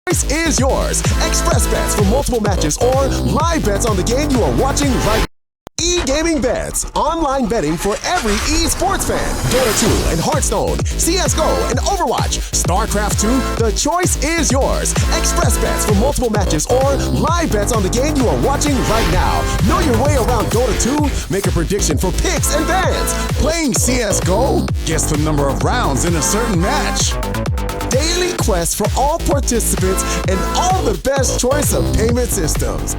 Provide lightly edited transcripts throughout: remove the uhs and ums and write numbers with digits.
Choice is yours. Express bets for multiple matches or live bets on the game you are watching right now. E-gaming bets, online betting for every esports fan. Dota 2 and Hearthstone, CSGO and Overwatch, StarCraft 2, the choice is yours. Express bets for multiple matches or live bets on the game you are watching right now. Know your way around Dota 2? Make a prediction for picks and bans. Playing CSGO? Guess the number of rounds in a certain match. Daily quests for all participants and all the best choice of payment systems.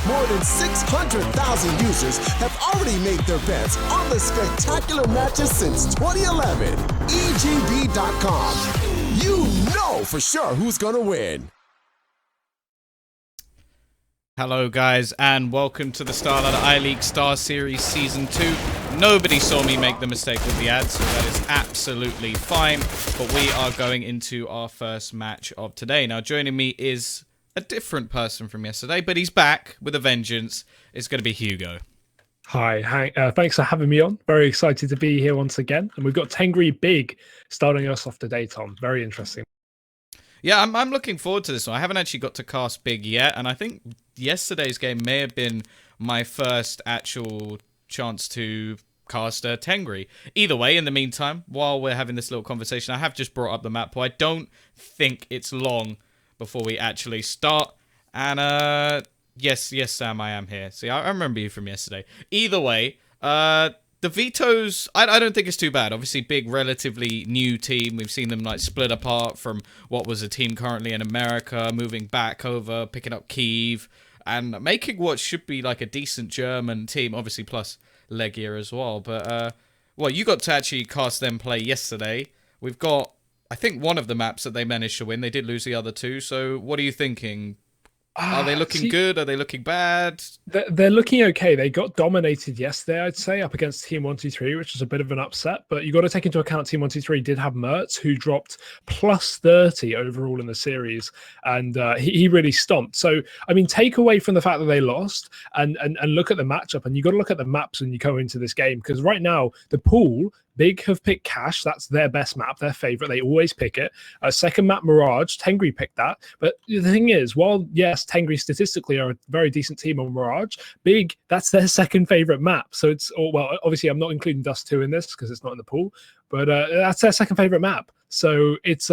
More than 600,000 users have already made their bets on the spectacular matches since 2011. EGB.com. You know for sure who's gonna win. Hello guys, and welcome to the Starladder iLeague StarSeries Season 2. Nobody saw me make the mistake with the ads, so that is absolutely fine. But we are going into our first match of today. Now joining me is a different person from yesterday, but he's back with a vengeance. It's going to be Hugo. Hi, thanks for having me on. Very excited to be here once again. And we've got Tengri Big starting us off today, Tom. Very interesting. Yeah, I'm looking forward to this one. I haven't actually got to cast Big yet, and I think yesterday's game may have been my first actual chance to cast Tengri. Either way, in the meantime, while we're having this little conversation, I have just brought up the map pool. I don't think it's long before we actually start. And yes, Sam, I am here. See, I remember you from yesterday. Either way, the vetoes, I don't think it's too bad. Obviously, Big, relatively new team. We've seen them like split apart from what was a team currently in America, moving back over, picking up Kyiv, and making what should be like a decent German team, obviously plus Legia as well. But, well, you got to actually cast them play yesterday. We've got, I think, one of the maps that they managed to win. They did lose the other two. So what are you thinking? Are they looking good? Are they looking bad? They're looking okay. They got dominated yesterday, I'd say, up against Team 123, which was a bit of an upset. But you got to take into account Team 123 did have Mertz, who dropped plus 30 overall in the series. And he really stomped. So, I mean, take away from the fact that they lost and look at the matchup. And you got to look at the maps when you go into this game. Because right now, the pool, Big have picked Cash. That's their best map, their favorite. They always pick it. Second map, Mirage. Tengri picked that. But the thing is, while, yes, Tengri statistically are a very decent team on Mirage, Big, that's their second favorite map. So it's, well, obviously I'm not including Dust 2 in this because it's not in the pool, but that's their second favorite map. So it's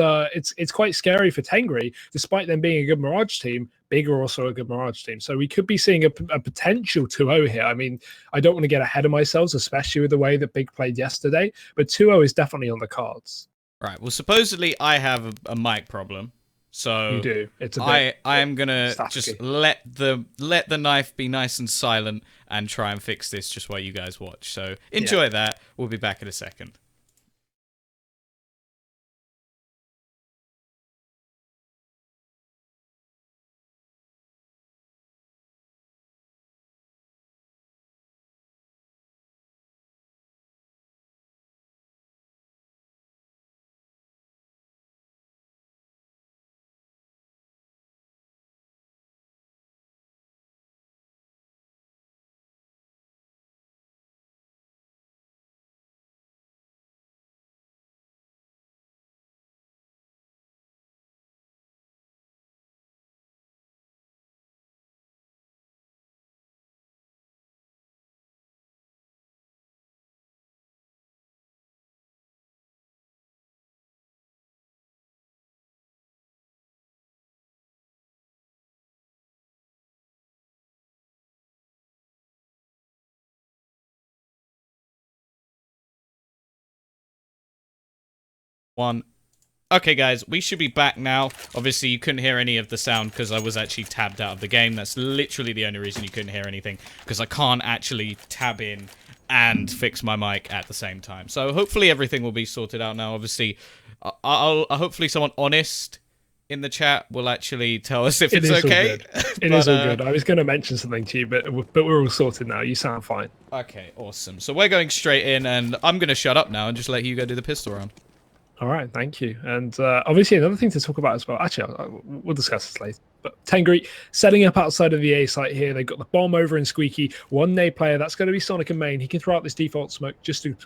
quite scary for Tengri, despite them being a good Mirage team. Big are also a good Mirage team. So we could be seeing a potential 2-0 here. I mean, I don't want to get ahead of myself, especially with the way that Big played yesterday, but 2-0 is definitely on the cards. Right. Well, supposedly I have a mic problem. So you do. It's a bit I am gonna staticky. Just let the knife be nice and silent and try and fix this just while you guys watch. So enjoy that. We'll be back in a second. One. Okay, guys, we should be back now. Obviously, you couldn't hear any of the sound because I was actually tabbed out of the game. That's literally the only reason you couldn't hear anything, because I can't actually tab in and fix my mic at the same time. So hopefully everything will be sorted out now. Obviously, hopefully someone honest in the chat will actually tell us if it's okay. It is all good. I was going to mention something to you, but we're all sorted now. You sound fine. Okay, awesome. So we're going straight in, and I'm going to shut up now and just let you go do the pistol round. All right, thank you. And obviously another thing to talk about as well. Actually, we'll discuss this later. But Tengri setting up outside of the A site here. They've got the bomb over in Squeaky. One nade player, that's going to be Sonic and Main. He can throw out this default smoke just to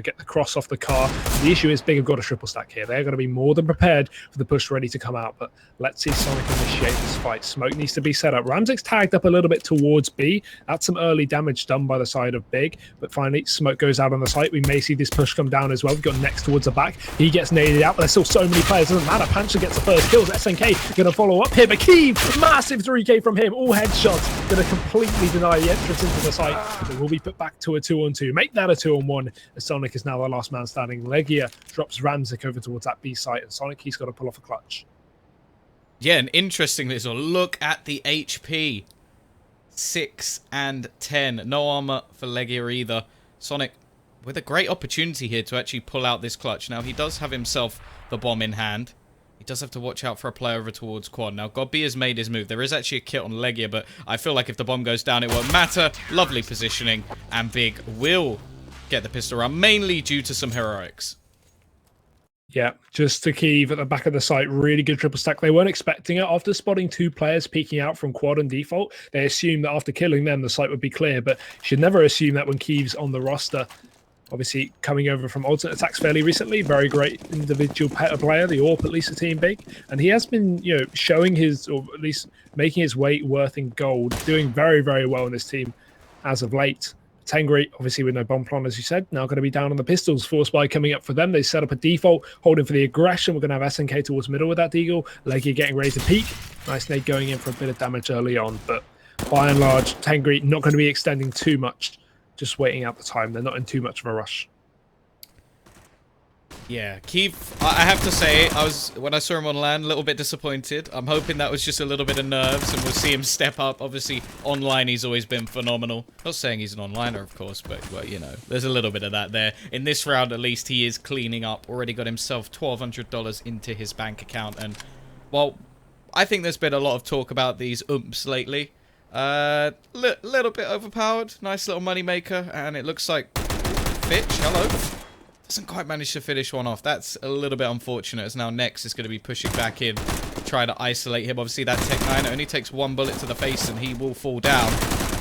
get the cross off the car. The issue is Big have got a triple stack here. They're going to be more than prepared for the push ready to come out. But let's see Sonic initiate this fight. Smoke needs to be set up. Ramzik's tagged up a little bit towards B. That's some early damage done by the side of Big. But finally, Smoke goes out on the site. We may see this push come down as well. We've got Next towards the back. He gets naded out, but there's still so many players. Doesn't matter. Pancha gets the first kills. SNK going to follow up here. But Keeve, massive 3k from him. All headshots. Going to completely deny the entrance into the site. It will be put back to a 2-on-2. Make that a 2-on-1 as Sonic is now the last man standing. Legia drops Ramzik over towards that B site, and Sonic, he's got to pull off a clutch. Yeah, and interesting this one. Look at the HP. 6 and 10. No armor for Legia either. Sonic with a great opportunity here to actually pull out this clutch. Now, he does have himself the bomb in hand. He does have to watch out for a player over towards quad. Now, Godby has made his move. There is actually a kit on Legia, but I feel like if the bomb goes down, it won't matter. Lovely positioning, and Big will get the pistol round, mainly due to some heroics. Yeah, just to Keeve at the back of the site, really good triple stack. They weren't expecting it. After spotting 2 players peeking out from quad and default, they assumed that after killing them, the site would be clear, but you should never assume that when Keeve's on the roster. Obviously, coming over from Alternate Attacks fairly recently, very great individual player, the AWP at least a team big, and he has been, showing his, or at least making his weight worth in gold, doing very, very well in this team as of late. Tengri, obviously with no bomb plan, as you said, now going to be down on the pistols. Force buy coming up for them. They set up a default, holding for the aggression. We're going to have SNK towards middle with that deagle. Legia getting ready to peek. Nice nade going in for a bit of damage early on, but by and large, Tengri not going to be extending too much. Just waiting out the time. They're not in too much of a rush. Yeah, Keeve, I have to say, when I saw him on land, a little bit disappointed. I'm hoping that was just a little bit of nerves, and we'll see him step up. Obviously, online, he's always been phenomenal. Not saying he's an onliner, of course, but, well, there's a little bit of that there. In this round, at least, he is cleaning up. Already got himself $1,200 into his bank account, and, well, I think there's been a lot of talk about these oomps lately. Little bit overpowered. Nice little money maker, and it looks like Fitch, hello. Doesn't quite manage to finish one off. That's a little bit unfortunate, as now Nex is going to be pushing back in, try to isolate him. Obviously, that Tech 9 only takes 1 bullet to the face, and he will fall down.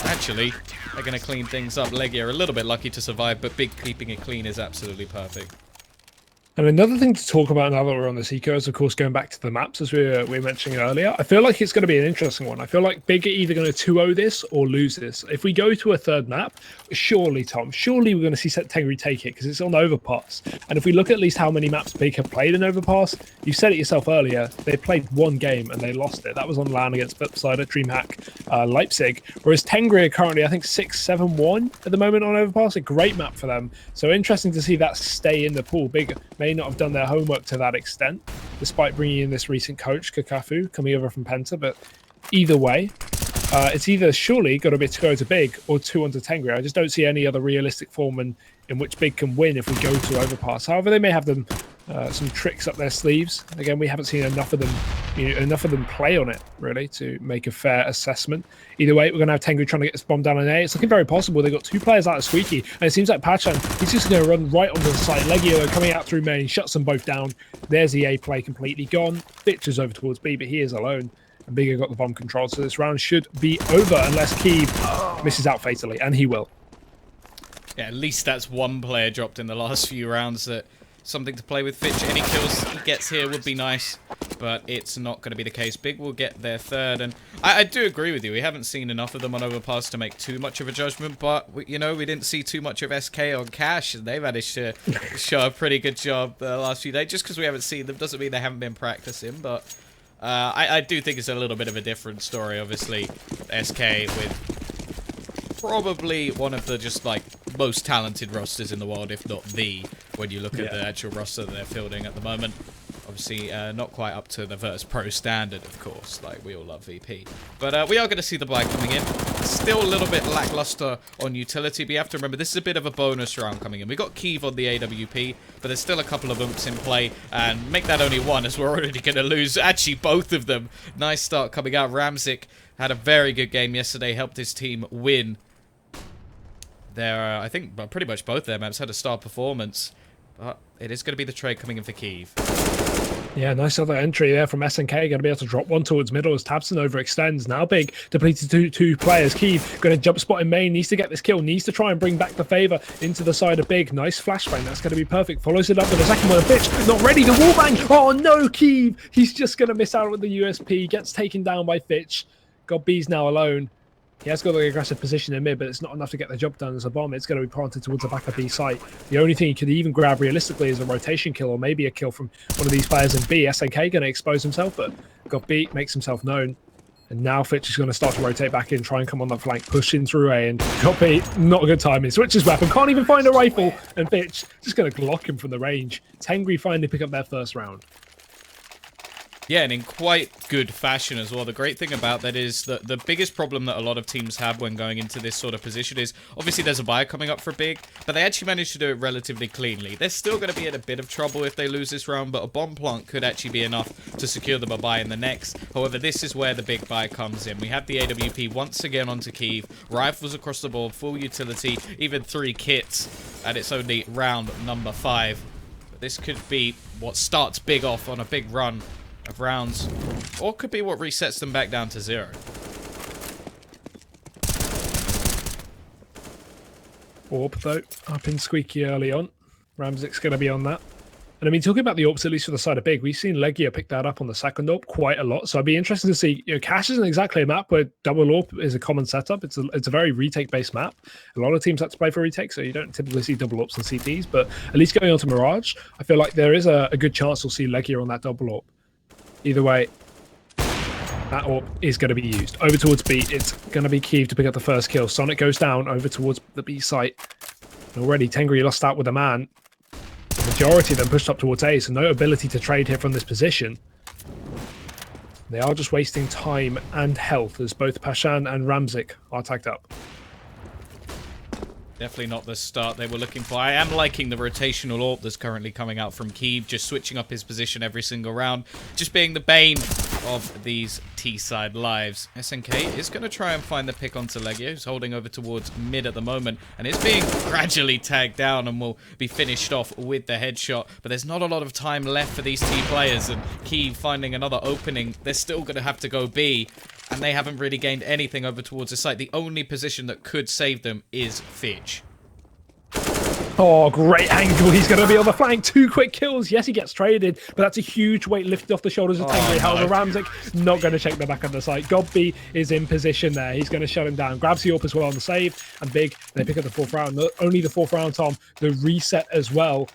Actually, they're going to clean things up. Legia are a little bit lucky to survive, but Big keeping it clean is absolutely perfect. And another thing to talk about now that we're on this eco is, of course, going back to the maps, as we were mentioning earlier. I feel like it's going to be an interesting one. I feel like Big are either going to 2-0 this or lose this. If we go to a third map, surely, Tom, surely we're going to see Tengri take it because it's on Overpass. And if we look at least how many maps Big have played in Overpass, you said it yourself earlier, they played 1 game and they lost it. That was on LAN against Flipside, DreamHack, Leipzig. Whereas Tengri are currently, I think, 6-7-1 at the moment on Overpass. A great map for them. So interesting to see that stay in the pool. Big may not have done their homework to that extent, despite bringing in this recent coach, Kakafu, coming over from Penta. But either way, it's either surely got to be to go to Big or 2 onto Tengri. I just don't see any other realistic form in which Big can win if we go to Overpass. However, they may have them some tricks up their sleeves. Again, we haven't seen enough of them play on it really to make a fair assessment. Either way, we're going to have Tengri trying to get this bomb down on A. It's looking very possible. They've got 2 players out of Squeaky, and it seems like Pachan, he's just going to run right onto the site. Legio coming out through main, shuts them both down. There's the A play completely gone. Fitch is over towards B, but he is alone. And Bigger got the bomb controlled, so this round should be over unless Keeve misses out fatally, and he will. Yeah, at least that's 1 player dropped in the last few rounds. That something to play with. Fitch, any kills he gets here would be nice, but it's not going to be the case. Big will get their 3rd, and I do agree with you. We haven't seen enough of them on Overpass to make too much of a judgment, but we didn't see too much of SK on Cash, and they managed to show a pretty good job the last few days. Just because we haven't seen them doesn't mean they haven't been practicing, but I do think it's a little bit of a different story. Obviously, SK with probably one of the just like most talented rosters in the world, if not the, when you look at the actual roster that they're fielding at the moment. Obviously, not quite up to the Virtus Pro standard, of course, like we all love VP. But we are going to see the buy coming in. Still a little bit lackluster on utility, but you have to remember, this is a bit of a bonus round coming in. We got Keeve on the AWP, but there's still a couple of umps in play, and make that only 1, as we're already going to lose, actually, both of them. Nice start coming out. Ramzik had a very good game yesterday, helped his team win. I think pretty much both their maps had a star performance, but it is going to be the trade coming in for Keeve. Yeah, nice other entry there from SNK. Going to be able to drop one towards middle as Tabson overextends. Now Big depleted two players. Keeve going to jump spot in main. Needs to get this kill. Needs to try and bring back the favor into the side of Big. Nice flashbang. That's going to be perfect. Follows it up with a second one. Fitch not ready. The wallbang. Oh no, Keeve. He's just going to miss out with the USP. Gets taken down by Fitch. God B's now alone. He has got the aggressive position in mid, but it's not enough to get the job done as a bomb. It's going to be planted towards the back of B site. The only thing he could even grab realistically is a rotation kill or maybe a kill from one of these players in B. SNK going to expose himself, but got B, makes himself known. And now Fitch is going to start to rotate back in, try and come on the flank, push in through A, and got B, not a good timing. Switches weapon, can't even find a rifle, and Fitch just going to Glock him from the range. Tengri finally pick up their first round. Yeah, and in quite good fashion as well. The great thing about that is that the biggest problem that a lot of teams have when going into this sort of position is, obviously there's a buy coming up for Big, but they actually managed to do it relatively cleanly. They're still going to be in a bit of trouble if they lose this round, but a bomb plant could actually be enough to secure them a buy in the next. However, this is where the big buy comes in. We have the AWP once again onto Keeve, rifles across the board, full utility, even 3 kits, and it's only round number 5. But this could be what starts Big off on a big run of rounds, or could be what resets them back down to 0. AWP though, up in squeaky early on. Ramzik's going to be on that. And I mean, talking about the AWPs, at least for the side of Big, we've seen Legia pick that up on the second AWP quite a lot. So I'd be interested to see, Cash isn't exactly a map where double AWP is a common setup. It's a very retake-based map. A lot of teams have to play for retake, so you don't typically see double AWPs and CTs. But at least going on to Mirage, I feel like there is a good chance we'll see Legia on that double AWP. Either way, that AWP is going to be used. Over towards B, it's going to be Keeve to pick up the first kill. Sonic goes down over towards the B site. And already, Tengri lost out with a man. The majority of them pushed up towards A, so no ability to trade here from this position. They are just wasting time and health as both Pashan and Ramzik are tagged up. Definitely not the start they were looking for. I am liking the rotational AWP that's currently coming out from Keeve, just switching up his position every single round, just being the bane of these T-side lives. SNK is going to try and find the pick onto Legia, who's holding over towards mid at the moment, and is being gradually tagged down and will be finished off with the headshot. But there's not a lot of time left for these T players, and Keeve finding another opening. They're still going to have to go B, and they haven't really gained anything over towards the site. The only position that could save them is Fitch. Oh, great angle. He's going to be on the flank. 2 quick kills. Yes, he gets traded, but that's a huge weight lifted off the shoulders of Tengri. However, Ramzik not going to check the back of the site. Godby is in position there. He's going to shut him down. Grabs the AWP as well on the save. And Big, they pick up the 4th round. Only the 4th round, Tom. The reset as well.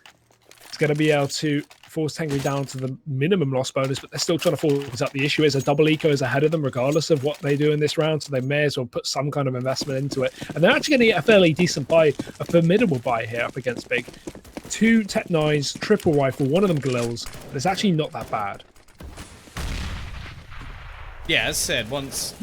It's going to be able to force Tengri down to the minimum loss bonus, but they're still trying to force up. The issue is a double eco is ahead of them regardless of what they do in this round, so they may as well put some kind of investment into it. And they're actually going to get a fairly decent buy, a formidable buy here up against Big. 2 Tech 9s, triple rifle, one of them Galils, but it's actually not that bad. Yeah, as said, once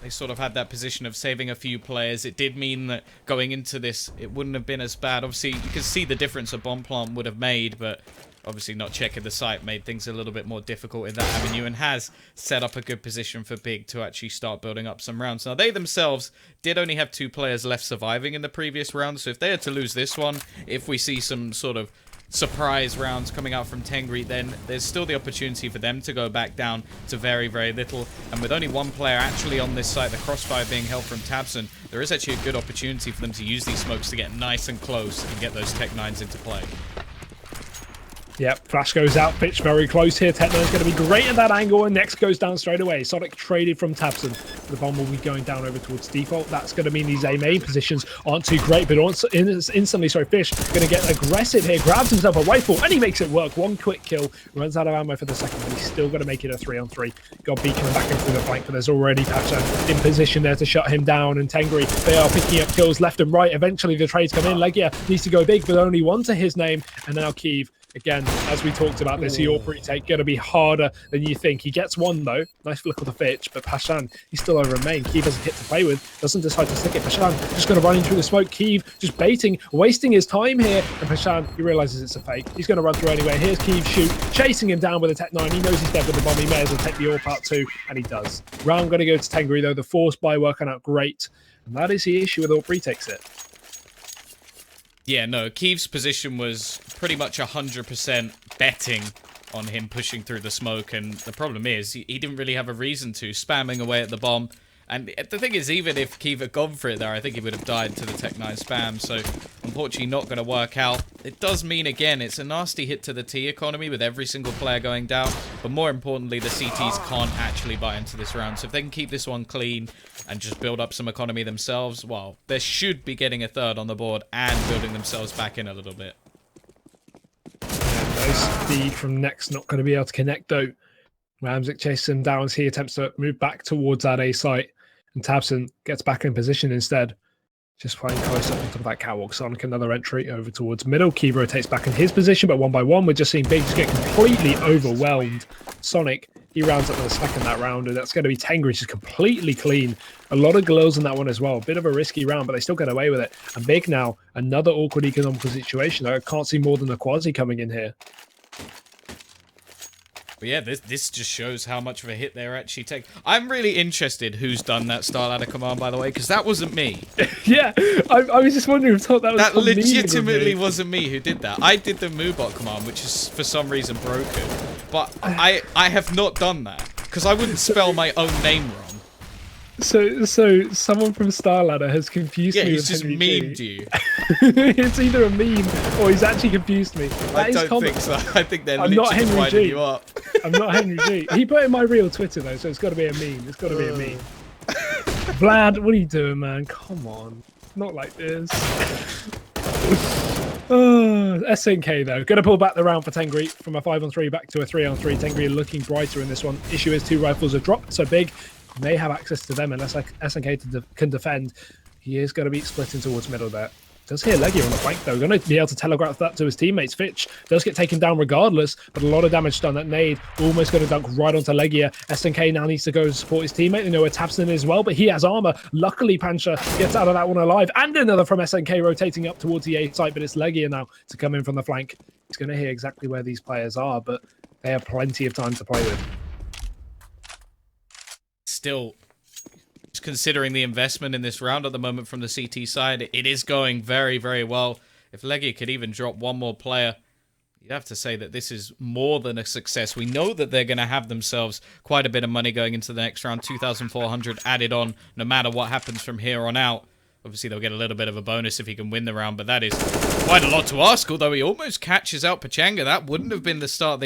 they sort of had that position of saving a few players, it did mean that going into this, it wouldn't have been as bad. Obviously, you can see the difference a bomb plant would have made, but obviously not checking the site made things a little bit more difficult in that avenue, and has set up a good position for Big to actually start building up some rounds. Now, they themselves did only have 2 players left surviving in the previous round, so if they had to lose this one, if we see some sort of surprise rounds coming out from Tengri, then there's still the opportunity for them to go back down to very, very little. And with only 1 player actually on this site, the crossfire being held from Tabson, there is actually a good opportunity for them to use these smokes to get nice and close and get those Tech 9s into play. Yep, flash goes out, pitch very close here. Tech9's going to be great at that angle, and next goes down straight away. Sonic traded from Tabson. The bomb will be going down over towards default. That's going to mean these A main positions aren't too great, but instantly, Fish going to get aggressive here, grabs himself a rifle, and he makes it work. 1 quick kill, runs out of ammo for the second, but he's still going to make it a 3-on-3. Godby coming back into the flank, but there's already Pasha in position there to shut him down, and Tengri, they are picking up kills left and right. Eventually, the trades come in. Legia needs to go big, but only 1 to his name, and now Keeve. Again, as we talked about this, the AWP retake going to be harder than you think. He gets 1 though. Nice flick of the Fitch, but Pashan, he's still over in main. Keeve has a hit to play with. Doesn't decide to stick it. Pashan just going to run in through the smoke. Keeve just baiting, wasting his time here. And Pashan, he realizes it's a fake. He's going to run through anyway. Here's Keeve shoot, chasing him down with a Tech 9. He knows he's dead with the bomb. He may as well take the AWP out too, and he does. Round going to go to Tengri though. The force buy working out great. And that is the issue with AWP retakes it. Yeah, no, Keeve's position was pretty much 100% betting on him pushing through the smoke, and the problem is he didn't really have a reason to, spamming away at the bomb. And the thing is, even if Keeve had gone for it there, I think he would have died to the Tech-9 spam, so unfortunately not going to work out. It does mean, again, it's a nasty hit to the T economy with every single player going down, but more importantly, the CTs can't actually buy into this round. So if they can keep this one clean and just build up some economy themselves, well, they should be getting a third on the board and building themselves back in a little bit. Nice speed from Next, not going to be able to connect though. Ramzik chases him down as he attempts to move back towards that A site, and Tabson gets back in position instead. Just playing close up on top of that catwalk. Sonic another entry over towards middle. Keeve rotates back in his position, but one by one, we're just seeing Big just get completely overwhelmed. Sonic, he rounds up with a second that round, and that's going to be Tengri, just completely clean. A lot of glows in that one as well. A bit of a risky round, but they still get away with it. And Big now, another awkward economical situation. I can't see more than a quasi coming in here. But yeah, this just shows how much of a hit they're actually taking. I'm really interested who's done that Starladder command, by the way, because that wasn't me. Yeah, I was just wondering if that was that legitimately wasn't me who did that. I did the Moobot command, which is for some reason broken, but I have not done that because I wouldn't spell my own name wrong. So someone from Starladder has confused me. Yeah, he's with just Henry memed G. you. It's either a meme or he's actually confused me. I don't think so. I think they're literally just winding you up. I'm not Henry G. He put in my real Twitter though, so it's got to be a meme. It's got to be a meme. Vlad, what are you doing, man? Come on, not like this. SNK though, going to pull back the round for Tengri from a 5-on-3 back to a 3-on-3. Tengri looking brighter in this one. Issue is 2 rifles are dropped, so Big may have access to them unless SNK can defend. He is going to be splitting towards middle there. Does hear Legia on the flank though. Going to be able to telegraph that to his teammates. Fitch does get taken down regardless, but a lot of damage done. That nade almost going to dunk right onto Legia. SNK now needs to go and support his teammate. They know where Tabson is as well, but he has armor. Luckily, Pancha gets out of that one alive. And another from SNK rotating up towards the A site, but it's Legia now to come in from the flank. He's going to hear exactly where these players are, but they have plenty of time to play with. Still, considering the investment in this round at the moment from the CT side, it is going very, very well. If Legia could even drop one more player, you'd have to say that this is more than a success. We know that they're going to have themselves quite a bit of money going into the next round, 2,400 added on no matter what happens from here on out. Obviously, they'll get a little bit of a bonus if he can win the round, but that is quite a lot to ask, although he almost catches out Pachanga. That wouldn't have been the start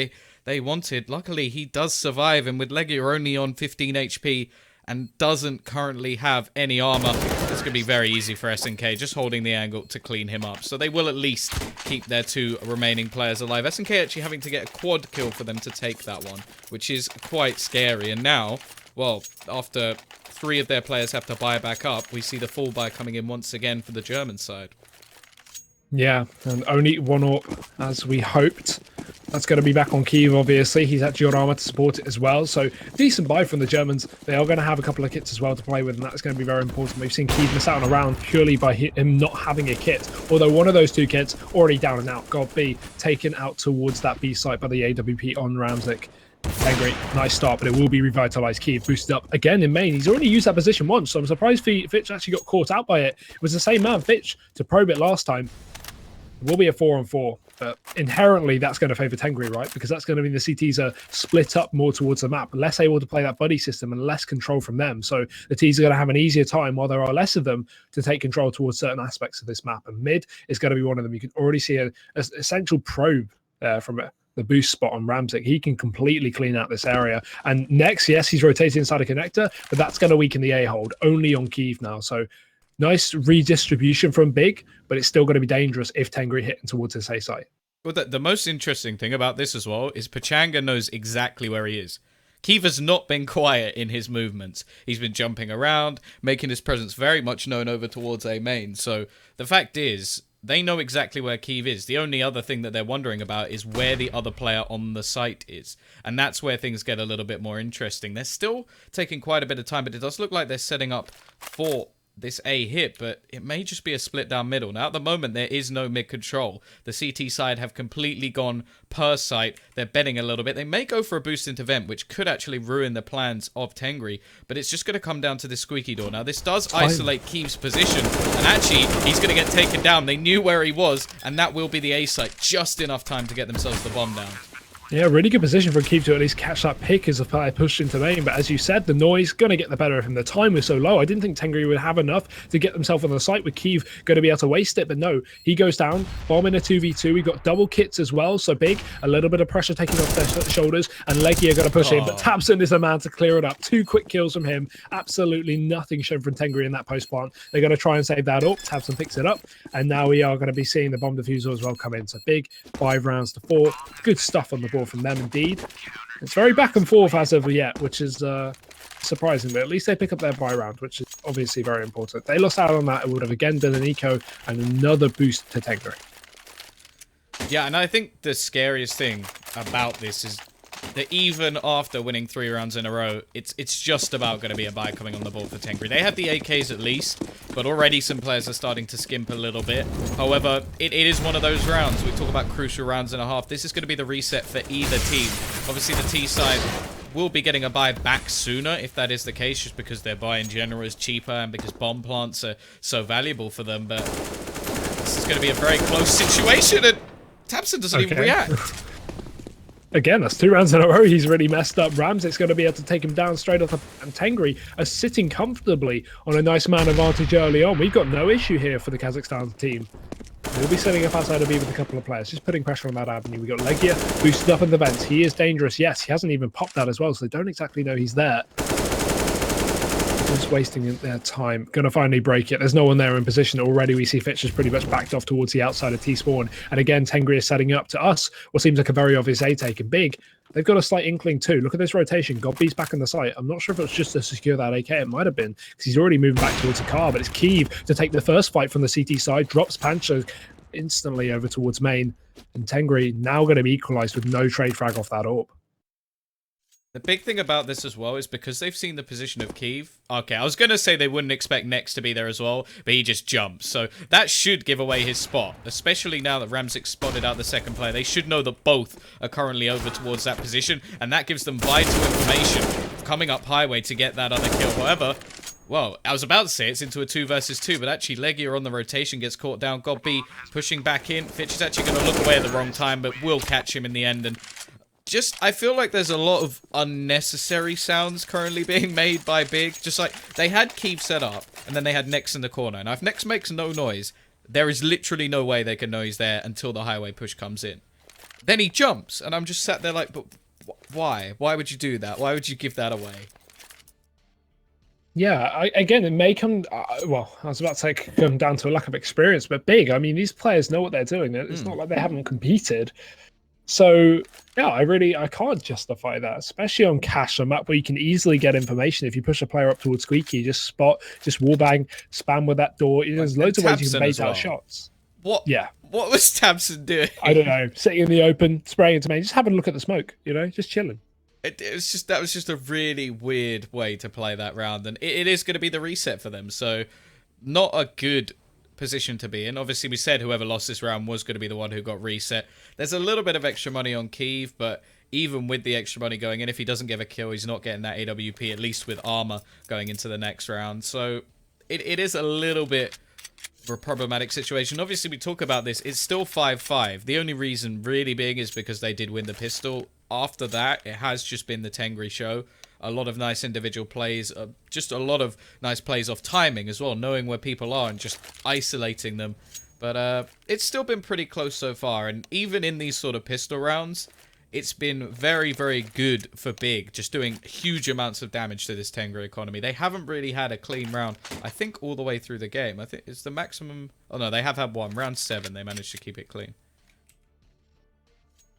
they wanted. Luckily, he does survive, and with Legia only on 15 HP and doesn't currently have any armor, it's going to be very easy for SNK, just holding the angle to clean him up. So they will at least keep their 2 remaining players alive. SNK actually having to get a quad kill for them to take that one, which is quite scary. And now, well, after 3 of their players have to buy back up, we see the full buy coming in once again for the German side. Yeah, and only 1 up as we hoped. That's going to be back on Keeve, obviously. He's actually got armor to support it as well. So, decent buy from the Germans. They are going to have a couple of kits as well to play with, and that's going to be very important. We've seen Keeve miss out on a round purely by him not having a kit. Although one of those 2 kits already down and out. God B taken out towards that B site by the AWP on Ramzik. Tengri, nice start, but it will be revitalized. Keeve boosted up again in main. He's already used that position once, so I'm surprised Fitch actually got caught out by it. It was the same man, Fitch, to probe it last time. It will be a 4-on-4, but inherently that's going to favor Tengri, right? Because that's going to mean the CTs are split up more towards the map, less able to play that buddy system and less control from them. So the T's are going to have an easier time while there are less of them to take control towards certain aspects of this map. And mid is going to be one of them. You can already see an essential probe from the boost spot on Ramzik. He can completely clean out this area. And next, yes, he's rotating inside a connector, but that's going to weaken the A hold only on Keeve now. So nice redistribution from Big, but it's still going to be dangerous if Tengri hitting towards his A site. Well, the most interesting thing about this as well is Pachanga knows exactly where he is. Keeve has not been quiet in his movements. He's been jumping around, making his presence very much known over towards A main. So the fact is, they know exactly where Keeve is. The only other thing that they're wondering about is where the other player on the site is. And that's where things get a little bit more interesting. They're still taking quite a bit of time, but it does look like they're setting up for this A hit, but it may just be a split down middle. Now, at the moment, there is no mid control. The CT side have completely gone per site. They're betting a little bit. They may go for a boost into vent, which could actually ruin the plans of Tengri, but it's just going to come down to this squeaky door. Now, this does isolate Keeve's position, and actually, he's going to get taken down. They knew where he was, and that will be the A site. Just enough time to get themselves the bomb down. Yeah, really good position for Keeve to at least catch that pick as a player pushed into main. But as you said, the noise going to get the better of him. The time was so low. I didn't think Tengri would have enough to get themselves on the site with Keeve going to be able to waste it. But no, he goes down, bomb in a 2v2. We got double kits as well. So Big, a little bit of pressure taking off their shoulders. And Leggy are going to push in. But Tabson is the man to clear it up. 2 quick kills from him. Absolutely nothing shown from Tengri in that post plant. They're going to try and save that up. Tabson picks it up. And now we are going to be seeing the bomb diffuser as well come in. So Big, 5 rounds to 4. Good stuff on the board from them indeed. It's very back and forth as of yet, which is surprising, but at least they pick up their buy round, which is obviously very important. If they lost out on that, it would have again done an eco and another boost to Tengri. Yeah, and I think the scariest thing about this is that even after winning 3 rounds in a row, it's just about going to be a buy coming on the board for Tengri. They have the AKs at least, but already some players are starting to skimp a little bit. However, it is one of those rounds. We talk about crucial rounds and a half. This is going to be the reset for either team. Obviously, the T side will be getting a buy back sooner if that is the case, just because their buy in general is cheaper and because bomb plants are so valuable for them. But this is going to be a very close situation, and Tabson doesn't even react. Again, that's 2 rounds in a row. He's really messed up. Rams, it's going to be able to take him down straight off. And Tengri are sitting comfortably on a nice man advantage early on. We've got no issue here for the Kazakhstan team. We'll be setting up outside of B with a couple of players, just putting pressure on that avenue. We've got Legia boosted up in the vents. He is dangerous. Yes, he hasn't even popped that as well, so they don't exactly know he's there. Just wasting their time. Going to finally break it. There's no one there in position. Already we see Fitch is pretty much backed off towards the outside of T-spawn. And again, Tengri is setting up to us what seems like a very obvious A-take. And Big, they've got a slight inkling too. Look at this rotation. Godby's back on the site. I'm not sure if it's just to secure that AK. It might have been because he's already moving back towards the car. But it's Keeve to take the first fight from the CT side. Drops Pancho instantly over towards main. And Tengri now going to be equalized with no trade frag off that AWP. The big thing about this as well is because they've seen the position of Keeve. Okay, I was going to say they wouldn't expect Nex to be there as well, but he just jumps. So that should give away his spot, especially now that Ramzik spotted out the second player. They should know that both are currently over towards that position, and that gives them vital information coming up highway to get that other kill. However, well, I was about to say it's into a 2 versus 2, but actually Legia on the rotation gets caught down. Godby pushing back in. Fitch is actually going to look away at the wrong time, but will catch him in the end. And I feel like there's a lot of unnecessary sounds currently being made by Big. Just like, they had Keeve set up, and then they had Nex in the corner. Now, if Nex makes no noise, there is literally no way they can know he's there until the highway push comes in. Then he jumps, and I'm just sat there like, but why? Why would you do that? Why would you give that away? Yeah, again, it may come, well, I was about to say come down to a lack of experience, but Big, I mean, these players know what they're doing. It's not like they haven't competed. So, yeah, I can't justify that, especially on Cash, a map where you can easily get information. If you push a player up towards Squeaky, just spot, just wallbang, spam with that door. There's loads of ways you can bait out shots. What? Yeah. What was Tabson doing? I don't know. Sitting in the open, spraying into main, just having a look at the smoke, just chilling. That was just a really weird way to play that round, and it is going to be the reset for them. So, not a good position to be in. Obviously, we said whoever lost this round was going to be the one who got reset. There's a little bit of extra money on Keeve, but even with the extra money going in, if he doesn't get a kill, he's not getting that AWP, at least with armor going into the next round. So it is a little bit of a problematic situation. Obviously, we talk about this. It's still 5-5. The only reason really big is because they did win the pistol. After that, it has just been the Tengri show. A lot of nice individual plays, just a lot of nice plays off timing as well, knowing where people are and just isolating them. But it's still been pretty close so far, and even in these sort of pistol rounds, it's been very, very good for Big, just doing huge amounts of damage to this Tengri economy. They haven't really had a clean round, I think, all the way through the game. I think it's the maximum. Oh no, they have had one. Round 7, they managed to keep it clean.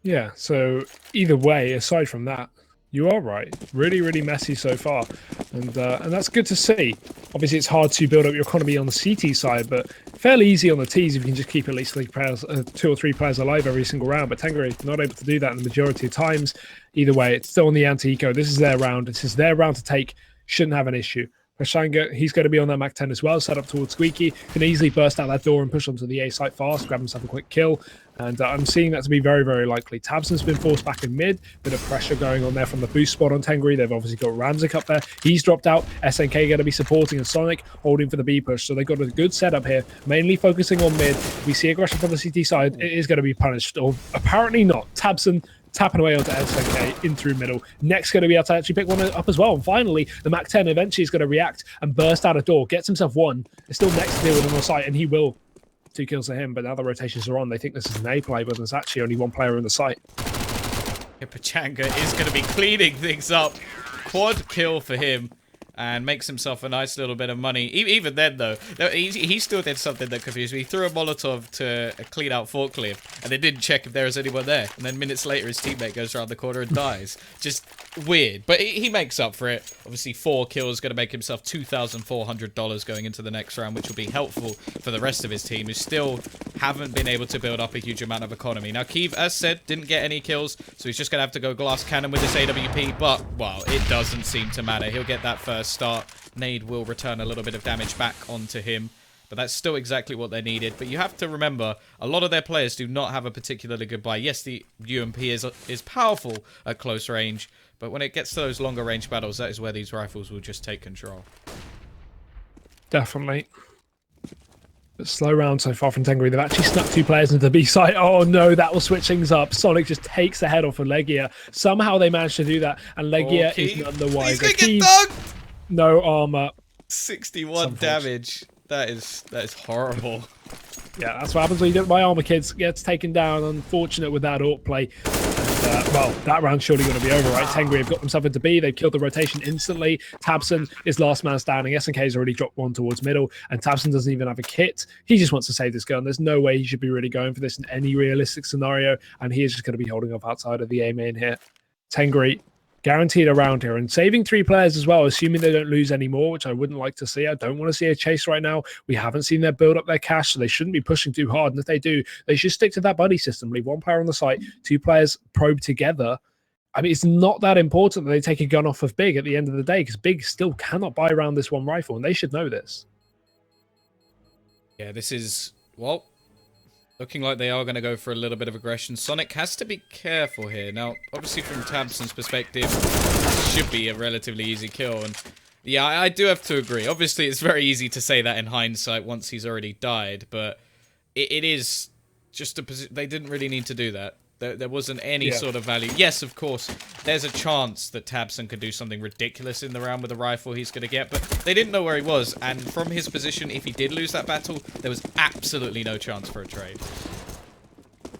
Yeah, so either way, aside from that, you are right. Really, really messy so far. And that's good to see. Obviously, it's hard to build up your economy on the CT side, but fairly easy on the Ts if you can just keep at least 2 or 3 players alive every single round. But Tengri not able to do that in the majority of times. Either way, it's still on the anti-eco. This is their round. This is their round to take. Shouldn't have an issue. Pashanga, he's going to be on that Mac 10 as well, set up towards Squeaky. Can easily burst out that door and push onto the A site fast, grab himself a quick kill. And I'm seeing that to be very, very likely. Tabson's been forced back in mid. Bit of pressure going on there from the boost spot on Tengri. They've obviously got Ramzik up there. He's dropped out. SNK going to be supporting, and Sonic holding for the B push. So they've got a good setup here, mainly focusing on mid. We see aggression from the CT side. It is going to be punished, or apparently not. Tabson tapping away onto SNK in through middle. Next going to be able to actually pick one up as well. And finally, the Mac 10 eventually is going to react and burst out a door, gets himself one. It's still next to deal with him on site, and he will. 2 kills to him, but now the rotations are on. They think this is an A play, but there's actually only 1 player in the site. Yeah, Pachanga is going to be cleaning things up. Quad kill for him. And makes himself a nice little bit of money. Even then, though, he still did something that confused me. He threw a Molotov to clean out forklift, and they didn't check if there was anyone there. And then minutes later, his teammate goes around the corner and dies. Just weird. But he makes up for it. Obviously, 4 kills, going to make himself $2,400 going into the next round, which will be helpful for the rest of his team, who still haven't been able to build up a huge amount of economy. Now, Keeve, as said, didn't get any kills, so he's just going to have to go glass cannon with this AWP. But, well, it doesn't seem to matter. He'll get that first start. Nade will return a little bit of damage back onto him, but that's still exactly what they needed. But you have to remember, a lot of their players do not have a particularly good buy. Yes, the UMP is powerful at close range, but when it gets to those longer range battles, that is where these rifles will just take control. Definitely. But slow round so far from Tengri. They've actually snuck 2 players into the B site. Oh no, that will switch things up. Sonic just takes the head off of Legia. Somehow they managed to do that, and Legia is none the wiser. He's gonna get dunked! No armor. 61 damage. That is horrible. Yeah, that's what happens when you don't buy armor, kids. Gets taken down. Unfortunate with that AWP play. And, well, that round's surely going to be over, right? Tengri have got themselves into B. They've killed the rotation instantly. Tabson is last man standing. SNK has already dropped one towards middle, and Tabson doesn't even have a kit. He just wants to save this gun. There's no way he should be really going for this in any realistic scenario, and he is just going to be holding off outside of the A main here. Tengri guaranteed around here, and saving 3 players as well, assuming they don't lose any more, which I wouldn't like to see. I don't want to see a chase right now. We haven't seen them build up their cash, so they shouldn't be pushing too hard. And if they do, they should stick to that buddy system. Leave 1 player on the site, 2 players probe together. I mean, it's not that important that they take a gun off of Big at the end of the day, because Big still cannot buy around this 1 rifle, and they should know this. Yeah, this is, well, looking like they are going to go for a little bit of aggression. Sonic has to be careful here. Now, obviously from Tabson's perspective, should be a relatively easy kill. And yeah, I do have to agree. Obviously, it's very easy to say that in hindsight once he's already died. But it is just a position. They didn't really need to do that. There wasn't any sort of value. Yes, of course, there's a chance that Tabson could do something ridiculous in the round with the rifle he's going to get, but they didn't know where he was, and from his position, if he did lose that battle, there was absolutely no chance for a trade.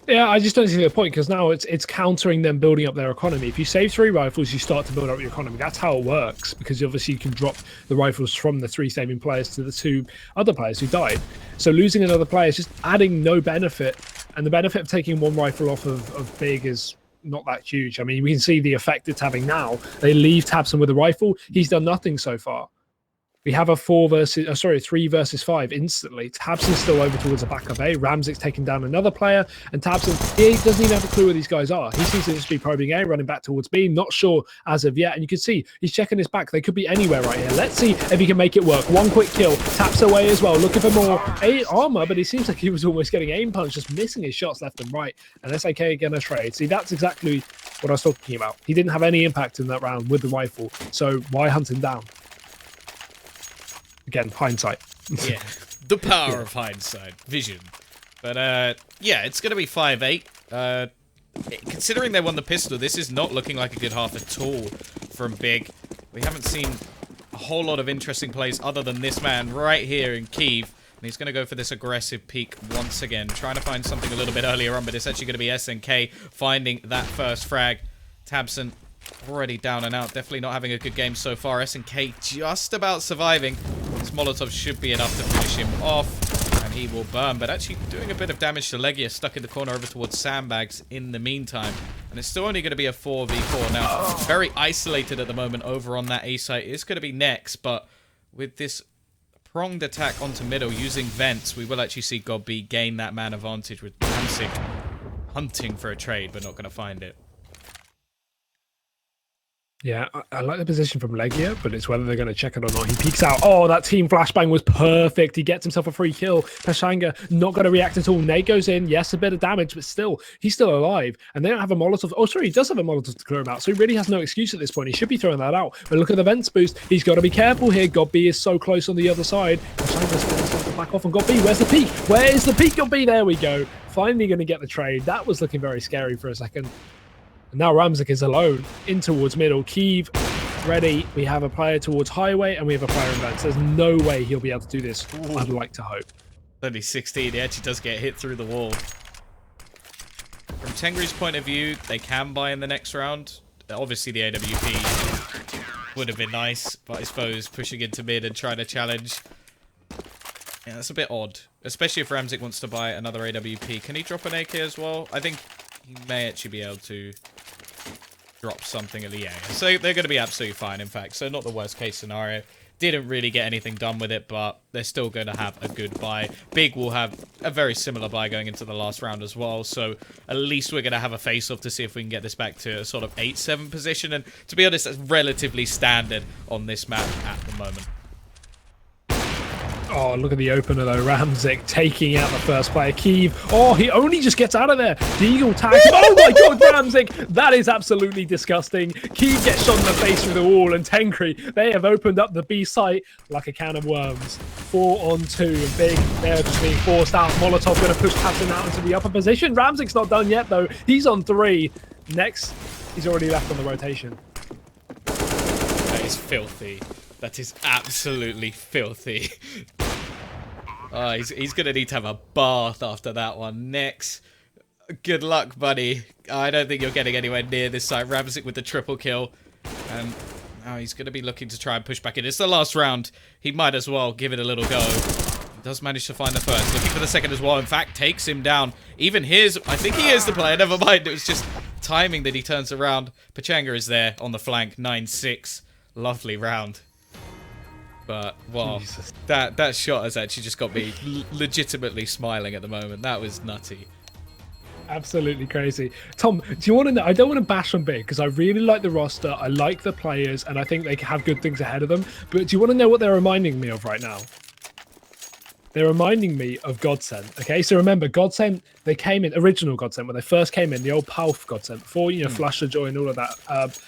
Yeah, I just don't see the point, because now it's countering them building up their economy. If you save 3 rifles, you start to build up your economy. That's how it works, because obviously you can drop the rifles from the 3 saving players to the 2 other players who died. So losing another player is just adding no benefit, and the benefit of taking 1 rifle off of Big is not that huge. I mean, we can see the effect it's having now. They leave Tabson with a rifle. He's done nothing so far. We have a 3 versus 5 instantly. Tabson's still over towards the back of A. Ramzik's taken down another player, and Tabson, he doesn't even have a clue where these guys are. He seems to just be probing A, running back towards B. Not sure as of yet, and you can see he's checking his back. They could be anywhere right here. Let's see if he can make it work. 1 quick kill, taps away as well, looking for more armor, but it seems like he was almost getting aim punch, just missing his shots left and right. And SAK again a trade. See, that's exactly what I was talking about. He didn't have any impact in that round with the rifle, so why hunt him down? Again, hindsight. Yeah, the power of hindsight. Vision. But, yeah, it's going to be 5-8. Considering they won the pistol, this is not looking like a good half at all from Big. We haven't seen a whole lot of interesting plays other than this man right here in Kyiv. And he's going to go for this aggressive peek once again, trying to find something a little bit earlier on, but it's actually going to be SNK finding that first frag. Tabson already down and out, definitely not having a good game so far. SNK just about surviving. This Molotov should be enough to finish him off, and he will burn, but actually doing a bit of damage to Legia, stuck in the corner over towards Sandbags in the meantime. And it's still only going to be a 4v4 now. Very isolated at the moment over on that A site. It's going to be next, but with this pronged attack onto middle using vents, we will actually see GodB gain that man advantage with Ramsik hunting for a trade, but not going to find it. Yeah, I like the position from Legia, but it's whether they're going to check it or not. He peeks out. Oh, that team flashbang was perfect. He gets himself a free kill. Pashanga not going to react at all. Nate goes in. Yes, a bit of damage, but still, he's still alive. And they don't have a Molotov. Oh, sorry, he does have a Molotov to clear him out. So he really has no excuse at this point. He should be throwing that out. But look at the vents boost. He's got to be careful here. GodB is so close on the other side. Pashanga's going to back off on GodB. Where's the peak? Where is the peak, GodB? There we go. Finally going to get the trade. That was looking very scary for a second. And now Ramzik is alone in towards middle. Kiev ready. We have a player towards highway and we have a player in vents. There's no way he'll be able to do this. Ooh. I'd like to hope. Only 16. He actually does get hit through the wall. From Tengri's point of view, they can buy in the next round. Obviously, the AWP would have been nice, but I suppose pushing into mid and trying to challenge. Yeah, that's a bit odd. Especially if Ramzik wants to buy another AWP. Can he drop an AK as well? I think he may actually be able to drop something at the area. So they're going to be absolutely fine, in fact. So not the worst case scenario. Didn't really get anything done with it, but they're still going to have a good buy. Big will have a very similar buy going into the last round as well. So at least we're going to have a face-off to see if we can get this back to a sort of 8-7 position. And to be honest, that's relatively standard on this map at the moment. Oh, look at the opener though. Ramzik taking out the first player. Kiev. Oh, he only just gets out of there. Deagle tags. Oh my god, Ramzik. That is absolutely disgusting. Kiev gets shot in the face through the wall, and Tengri, they have opened up the B site like a can of worms. 4 on 2. And Big, they're just being forced out. Molotov going to push Tabson out into the upper position. Ramzik's not done yet though. He's on 3. Next, he's already left on the rotation. That is filthy. That is absolutely filthy. Oh, he's going to need to have a bath after that one. Next. Good luck, buddy. I don't think you're getting anywhere near this site. Ramzik with the triple kill. And now he's going to be looking to try and push back in. It's the last round. He might as well give it a little go. He does manage to find the first. Looking for the second as well. In fact, takes him down. Even his... I think he is the player. Never mind. It was just timing that he turns around. Pachanga is there on the flank. 9-6. Lovely round. But, wow, that shot has actually just got me legitimately smiling at the moment. That was nutty. Absolutely crazy. Tom, do you want to know? I don't want to bash on Big because I really like the roster. I like the players and I think they have good things ahead of them. But do you want to know what they're reminding me of right now? They're reminding me of Godsend. Okay, so remember, Godsend, they came in, original Godsend, when they first came in, the old Palf Godsend, before, you know, Flush the Joy and all of that.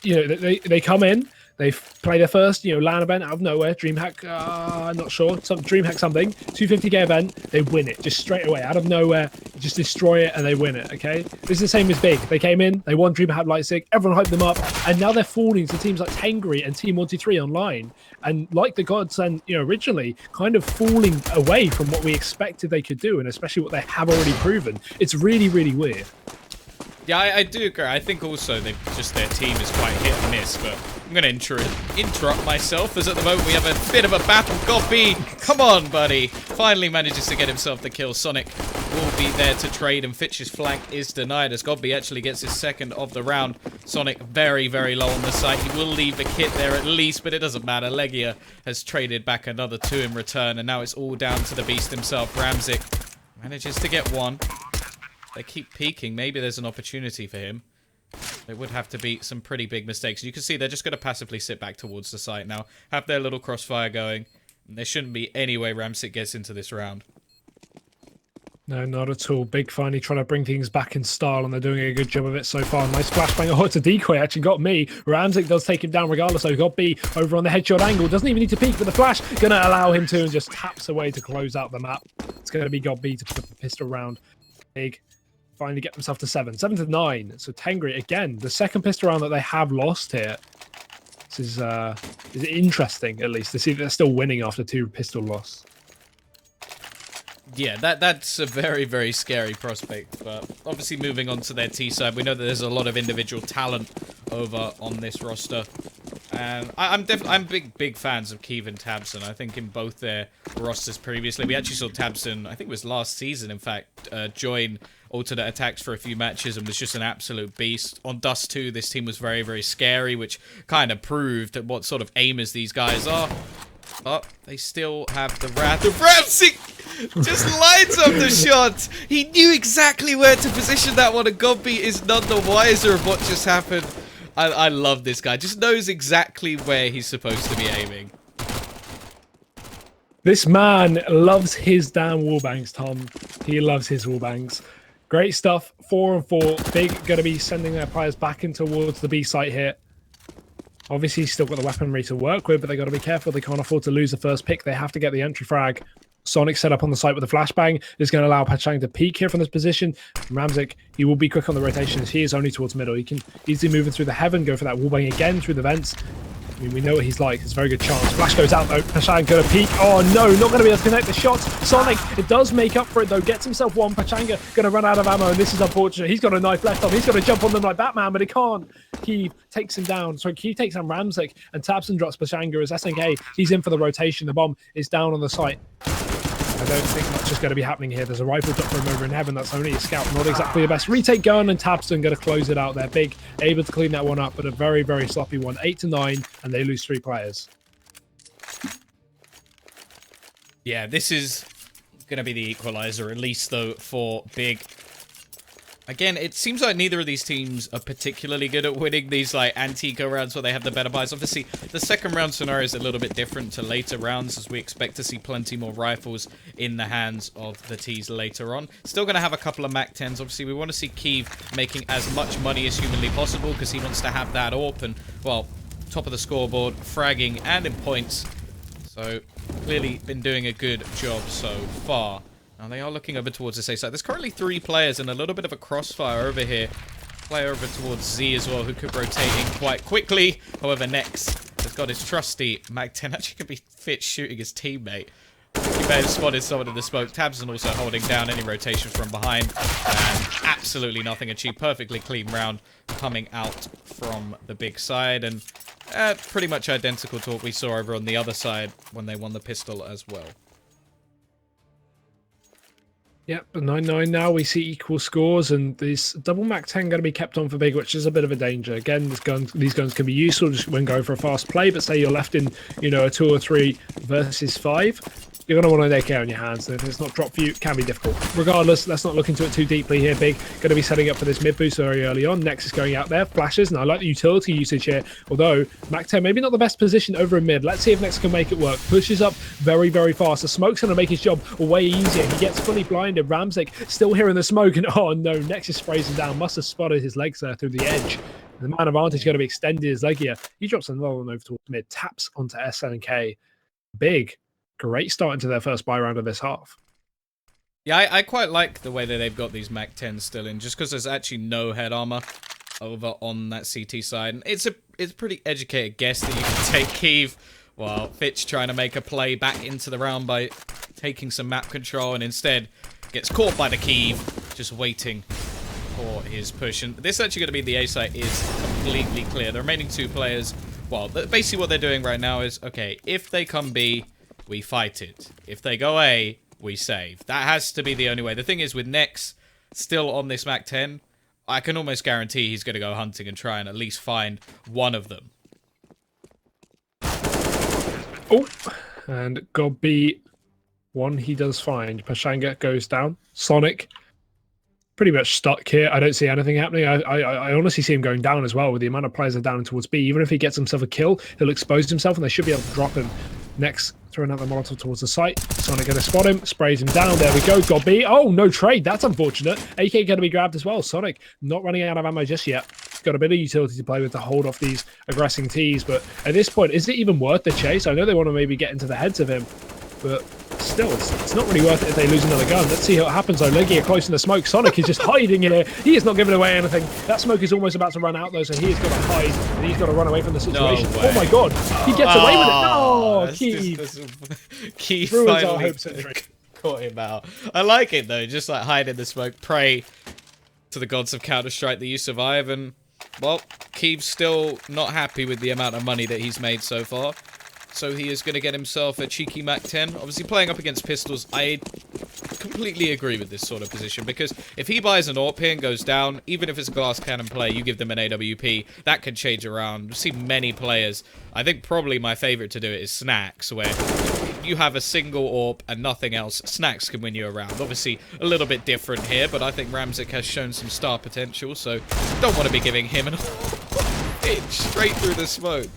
You know, they come in. They play their first, you know, LAN event out of nowhere. DreamHack, I'm not sure. DreamHack something. 250k event. They win it just straight away out of nowhere. Just destroy it and they win it. Okay. This is the same as Big. They came in. They won DreamHack Leipzig. Everyone hyped them up, and now they're falling to teams like Tengri and Team 123 online. And like the Godsend, you know, originally, kind of falling away from what we expected they could do, and especially what they have already proven. It's really, really weird. Yeah, I do agree. I think also their team is quite hit and miss, but I'm going to interrupt myself as at the moment we have a bit of a battle. Gobby, come on, buddy. Finally manages to get himself the kill. Sonic will be there to trade, and Fitch's flank is denied as Gobby actually gets his second of the round. Sonic very, very low on the site. He will leave the kit there at least, but it doesn't matter. Legia has traded back another 2 in return, and now it's all down to the beast himself. Ramzik manages to get 1. They keep peeking. Maybe there's an opportunity for him. They would have to be some pretty big mistakes. You can see they're just going to passively sit back towards the site now. Have their little crossfire going. And there shouldn't be any way Ramzik gets into this round. No, not at all. Big finally trying to bring things back in style, and they're doing a good job of it so far. Nice flashbang. Oh, it's a decoy. Actually got me. Ramzik does take him down regardless, though. Got B over on the headshot angle. Doesn't even need to peek with the flash. Going to allow him to, and just taps away to close out the map. It's going to be Got B to put the pistol round. Big finally get themselves to 7 to 9. So Tengri again, the second pistol round that they have lost here. This is interesting, at least, to see that they're still winning after 2 pistol loss. Yeah, that's a very, very scary prospect. But obviously moving on to their T side, we know that there's a lot of individual talent over on this roster. And I'm big fans of Kiev and Tabson. I think in both their rosters previously, we actually saw Tabson, I think it was last season, in fact, join alternate attacks for a few matches and was just an absolute beast. On Dust 2, this team was very, very scary, which kind of proved what sort of aimers these guys are. But they still have the wrath of Ramzik. Just lines up the shot. He knew exactly where to position that one, and Gobby is none the wiser of what just happened. I love this guy. Just knows exactly where he's supposed to be aiming. This man loves his damn wallbangs, Tom. He loves his wallbangs. Great stuff. 4 and 4. Big going to be sending their players back in towards the B site here. Obviously, he's still got the weaponry to work with, but they got to be careful. They can't afford to lose the first pick. They have to get the entry frag. Sonic set up on the site with a flashbang is going to allow Pachang to peek here from this position. Ramzik, he will be quick on the rotations. He is only towards middle. He can easily move in through the heaven, go for that wallbang again through the vents. I mean, we know what he's like. It's a very good chance. Flash goes out, though. Pachang going to peek. Oh, no, not going to be able to connect the shots. Sonic, it does make up for it, though. Gets himself one. Pachanga going to run out of ammo, and this is unfortunate. He's got a knife left on. He's got to jump on them like Batman, but he can't. Keeve takes him down. Sorry, Keeve takes down Ramzik, and Tabson drops Pachanga as SNK. He's in for the rotation. The bomb is down on the site. I don't think much is going to be happening here. There's a rifle drop from over in heaven. That's only a scout. Not exactly the best retake gun, and Tabson going to close it out there. Big able to clean that one up, but a very, very sloppy one. 8-9, and they lose 3 players. Yeah, this is going to be the equalizer, at least, though, for Big. Again, it seems like neither of these teams are particularly good at winning these, like, anti-eco rounds where they have the better buys. Obviously, the second round scenario is a little bit different to later rounds, as we expect to see plenty more rifles in the hands of the Ts later on. Still going to have a couple of MAC-10s. Obviously, we want to see Keeve making as much money as humanly possible, because he wants to have that AWP and, well, top of the scoreboard, fragging, and in points. So, clearly been doing a good job so far. Now, they are looking over towards this A side. There's currently 3 players and a little bit of a crossfire over here. Player over towards Z as well, who could rotate in quite quickly. However, Nex has got his trusty MAC-10. Actually could be fit shooting his teammate. He may have spotted someone in the smoke. Tabson also holding down any rotation from behind. And absolutely nothing achieved. Perfectly clean round coming out from the Big side. And pretty much identical to what we saw over on the other side when they won the pistol as well. Yep, 9-9 now. We see equal scores, and this double MAC-10 going to be kept on for Big, which is a bit of a danger. Again, these guns can be useful just when going for a fast play, but say you're left in, you know, a 2 or 3 versus 5. You're going to want an AK on your hands, and if it's not dropped for you, it can be difficult. Regardless, let's not look into it too deeply here. Big going to be setting up for this mid boost very early on. Nex is going out there, flashes, and I like the utility usage here, although MAC-10 maybe not the best position over in mid. Let's see if Nex can make it work. Pushes up very, very fast. The smoke's going to make his job way easier. He gets fully blinded. Ramzik still here in the smoke, and oh no, Nexus sprays him down. Must have spotted his legs there through the edge. The man advantage is going to be extended his leg here. He drops another one over towards mid, taps onto SNK. Big. Great start into their first buy round of this half. Yeah, I quite like the way that they've got these MAC-10s still in, just because there's actually no head armor over on that CT side. And it's a pretty educated guess that you can take Keeve, while Fitch trying to make a play back into the round by taking some map control, and instead gets caught by the Keeve, just waiting for his push. And this actually going to be the A site is completely clear. The remaining 2 players, well, basically what they're doing right now is, okay, if they come B, we fight it. If they go A, we save. That has to be the only way. The thing is, with Nex still on this MAC-10, I can almost guarantee he's going to go hunting and try and at least find one of them. Oh, and God B, one he does find. Pachanga goes down. Sonic pretty much stuck here. I don't see anything happening. I honestly see him going down as well with the amount of players that are down towards B. Even if he gets himself a kill, he'll expose himself and they should be able to drop him. Next, throw another Molotov towards the site. Sonic going to spot him, sprays him down. There we go. God B. Oh, no trade. That's unfortunate. AK going to be grabbed as well. Sonic not running out of ammo just yet. Got a bit of utility to play with to hold off these aggressing Ts. But at this point, is it even worth the chase? I know they want to maybe get into the heads of him, but still, it's not really worth it if they lose another gun. Let's see what happens, though. Legia close in the smoke. Sonic is just hiding here. He is not giving away anything. That smoke is almost about to run out, though, so he has got to hide, and he's got to run away from the situation. No oh, my God. He gets away with it. No, Keeve. Keeve Ruins our finally hopes and dreams. caught him out. I like it, though. Just, like, hide in the smoke. Pray to the gods of Counter-Strike that you survive, and, well, Keeve's still not happy with the amount of money that he's made so far. So he is going to get himself a cheeky MAC-10. Obviously, playing up against pistols, I completely agree with this sort of position. Because if he buys an AWP here and goes down, even if it's a glass cannon play, you give them an AWP, that could change around. We've seen many players. I think probably my favorite to do it is Snacks, where you have a single AWP and nothing else. Snacks can win you around. Obviously, a little bit different here, but I think Ramzik has shown some star potential, so don't want to be giving him an AWP straight through the smoke.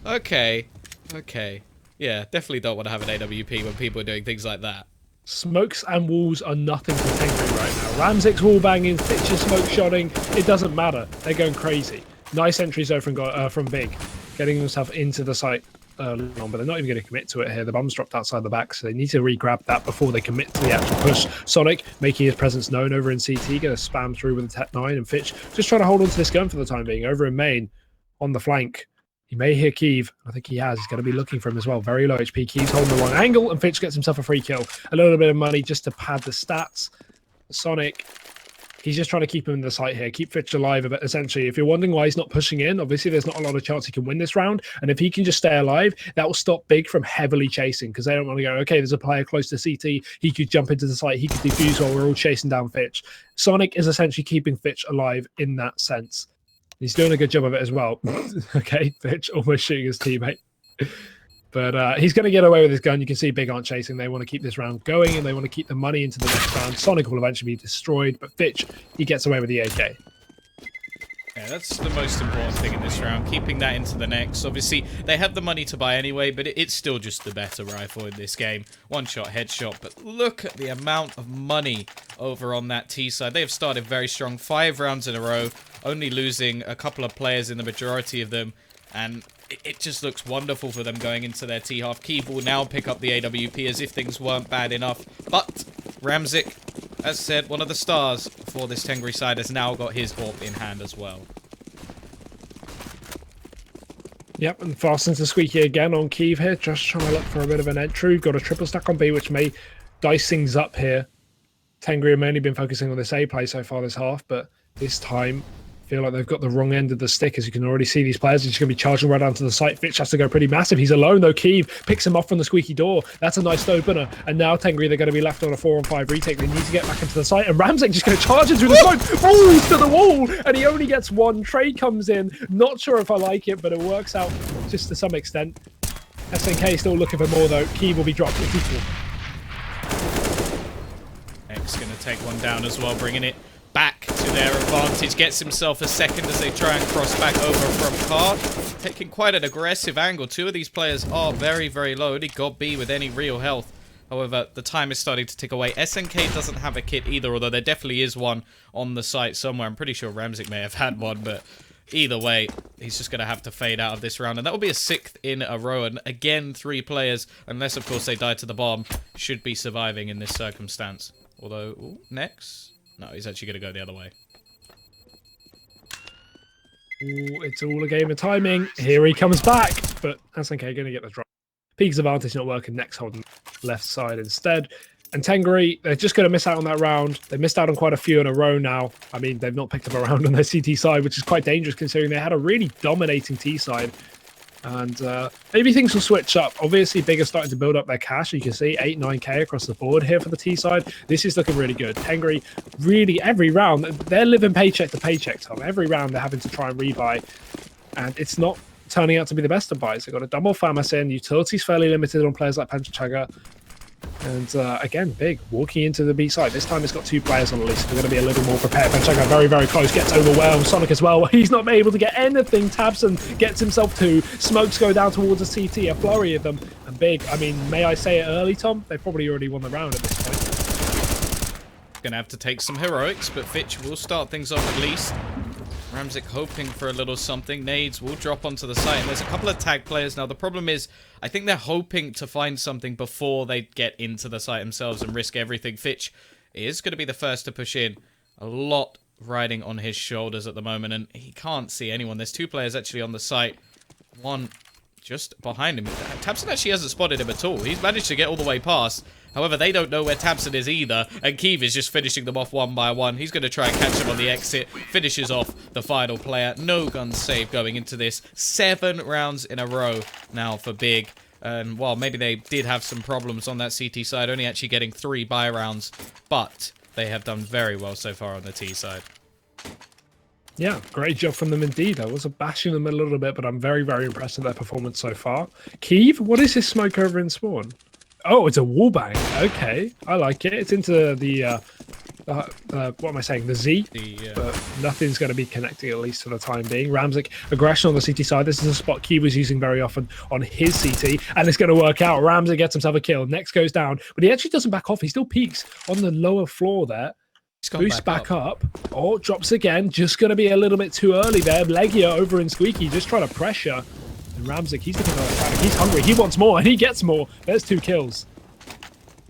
Okay. Okay. Yeah, definitely don't want to have an AWP when people are doing things like that. Smokes and walls are nothing for Tengri right now. Ramzik's wall banging, Fitch's smoke shotting. It doesn't matter. They're going crazy. Nice entries though from Big, getting himself into the site. early on, but they're not even going to commit to it here. The bomb's dropped outside the back, so they need to re-grab that before they commit to the actual push. Sonic making his presence known over in CT, going to spam through with the Tech 9, and Fitch just trying to hold on to this gun for the time being. Over in main, on the flank, he may hear Keeve. I think he has. He's going to be looking for him as well. Very low HP. Keeve's holding the wrong angle, and Fitch gets himself a free kill. A little bit of money just to pad the stats. Sonic, he's just trying to keep him in the site here, keep Fitch alive. But essentially, if you're wondering why he's not pushing in, obviously there's not a lot of chance he can win this round. And if he can just stay alive, that will stop Big from heavily chasing, because they don't want to go, okay, there's a player close to CT. He could jump into the site. He could defuse while we're all chasing down Fitch. Sonic is essentially keeping Fitch alive in that sense. He's doing a good job of it as well. Okay, Fitch almost shooting his teammate. But he's going to get away with his gun. You can see Big aren't chasing. They want to keep this round going, and they want to keep the money into the next round. Sonic will eventually be destroyed, but Fitch, he gets away with the AK. Yeah, that's the most important thing in this round, keeping that into the next. Obviously, they have the money to buy anyway, but it's still just the better rifle in this game. One-shot, headshot, but look at the amount of money over on that T side. They have started very strong, 5 rounds in a row, only losing a couple of players in the majority of them, and it just looks wonderful for them going into their T-half. Keeve will now pick up the AWP as if things weren't bad enough, but Ramzik, as said, one of the stars for this Tengri side, has now got his AWP in hand as well. Yep, and fast into Squeaky again on Keeve here, just trying to look for a bit of an entry. Got a triple stack on B, which may dice things up here. Tengri have mainly been focusing on this A play so far this half, but this time feel like they've got the wrong end of the stick. As you can already see, these players are just going to be charging right down to the site. Fitch has to go pretty massive. He's alone though. Keeve picks him off from the squeaky door. That's a nice opener. And now Tengri, they're going to be left on a 4-on-5 retake. They need to get back into the site. And Ramzik just going to charge into the smoke. Falls to the wall. And he only gets one. Trade comes in. Not sure if I like it, but it works out just to some extent. SNK still looking for more though. Keeve will be dropped. It's equal. X going to take one down as well, bringing it back to their advantage. Gets himself a second as they try and cross back over from Car. Taking quite an aggressive angle. 2 of these players are very, very low. Only got B with any real health. However, the time is starting to tick away. SNK doesn't have a kit either, although there definitely is one on the site somewhere. I'm pretty sure Ramzik may have had one, but either way, he's just going to have to fade out of this round. And that will be a 6th in a row. And again, 3 players, unless of course they die to the bomb, should be surviving in this circumstance. Although, ooh, next... No, he's actually going to go the other way. Ooh, it's all a game of timing. Here he comes back. But SNK going to get the drop. Peak's advantage not working. Next holding left side instead. And Tengri, they're just going to miss out on that round. They missed out on quite a few in a row now. I mean, they've not picked up a round on their CT side, which is quite dangerous considering they had a really dominating T side. And maybe things will switch up. Obviously, Big are starting to build up their cash. You can see 8-9k across the board here for the T side. This is looking really good. Tengri, really, every round, they're living paycheck to paycheck, Tom. Every round, they're having to try and rebuy. And it's not turning out to be the best of buys. They've got a double Famas in. Utility's fairly limited on players like Panchachaga. And again, Big walking into the B side. This time it's got 2 players on the list. They're going to be a little more prepared. Panchachaga very, very close. Gets overwhelmed. Sonic as well. He's not able to get anything. Tabson gets himself 2. Smokes go down towards a CT. A flurry of them. And Big, I mean, may I say it early, Tom? They probably already won the round at this point. Gonna have to take some heroics, but Fitch will start things off at least. Ramzik hoping for a little something. Nades will drop onto the site, and there's a couple of tag players. Now, the problem is, I think they're hoping to find something before they get into the site themselves and risk everything. Fitch is going to be the first to push in. A lot riding on his shoulders at the moment, and he can't see anyone. There's 2 players actually on the site. One just behind him. Tabson actually hasn't spotted him at all. He's managed to get all the way past. However, they don't know where Tabson is either, and Keeve is just finishing them off one by one. He's going to try and catch him on the exit. Finishes off the final player. No gun save going into this. 7 rounds in a row now for Big. And while maybe they did have some problems on that CT side, only actually getting 3 buy rounds, but they have done very well so far on the T side. Yeah, great job from them indeed. I was bashing them a little bit, but I'm very, very impressed with their performance so far. Keeve, what is this smoke over in spawn? Oh, it's a wallbang. Okay, I like it. It's into the, what am I saying? The Z? But nothing's going to be connecting, at least for the time being. Ramzik, aggression on the CT side. This is a spot Keeve was using very often on his CT, and it's going to work out. Ramzik gets himself a kill. Next goes down, but he actually doesn't back off. He still peaks on the lower floor there. Boost back up. Oh, drops again. Just going to be a little bit too early there. Legia over in Squeaky, just trying to pressure. And Ramzik, he's looking like a panic. He's hungry. He wants more, and he gets more. There's 2 kills.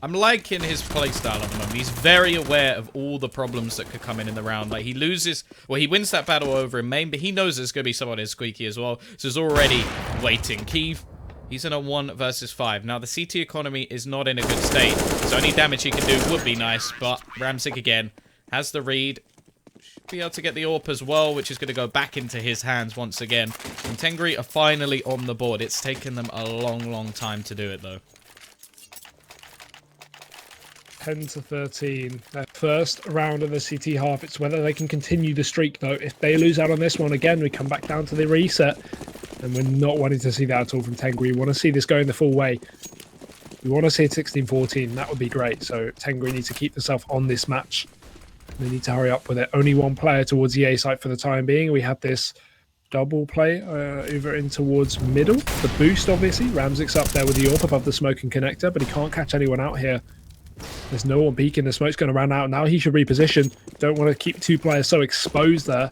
I'm liking his playstyle at the moment. He's very aware of all the problems that could come in the round. Like, he loses... Well, he wins that battle over in main, but he knows there's going to be someone as squeaky as well. So he's already waiting. Keeve, he's in a 1 versus 5. Now, the CT economy is not in a good state, so any damage he can do would be nice. But Ramzik, again, has the read. Should be able to get the AWP as well, which is going to go back into his hands once again. And Tengri are finally on the board. It's taken them a long, long time to do it, though. 10-13. Their first round of the CT half. It's whether they can continue the streak, though. If they lose out on this one again, we come back down to the reset. And we're not wanting to see that at all from Tengri. We want to see this going the full way. We want to see it 16-14. That would be great. So Tengri needs to keep themselves on this match. They need to hurry up with it. Only 1 player towards the A site for the time being. We have this double play over in towards middle. The boost, obviously. Ramzik's up there with the AWP above the smoking connector, but he can't catch anyone out here. There's no one peeking. The smoke's going to run out. Now he should reposition. Don't want to keep 2 players so exposed there.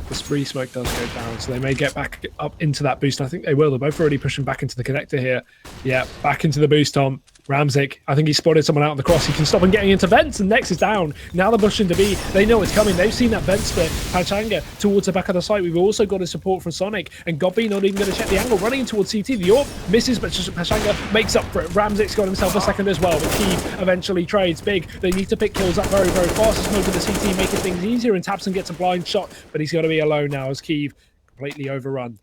The spree smoke does go down, so they may get back up into that boost. I think they will. They're both already pushing back into the connector here. Yeah, back into the boost, Tom. Ramzik, I think he spotted someone out on the cross. He can stop him getting into vents, and Nex is down. Now they're pushing to B. They know it's coming. They've seen that vent split. Pachanga towards the back of the site. We've also got his support from Sonic, and Gobby not even going to check the angle. Running towards CT. The AWP misses, but Pachanga makes up for it. Ramzik's got himself a second as well, but Keeve eventually trades. Big, they need to pick kills up very, very fast. Smoke to the CT, making things easier, and Tapson gets a blind shot, but he's got to be alone now as Keeve completely overrun.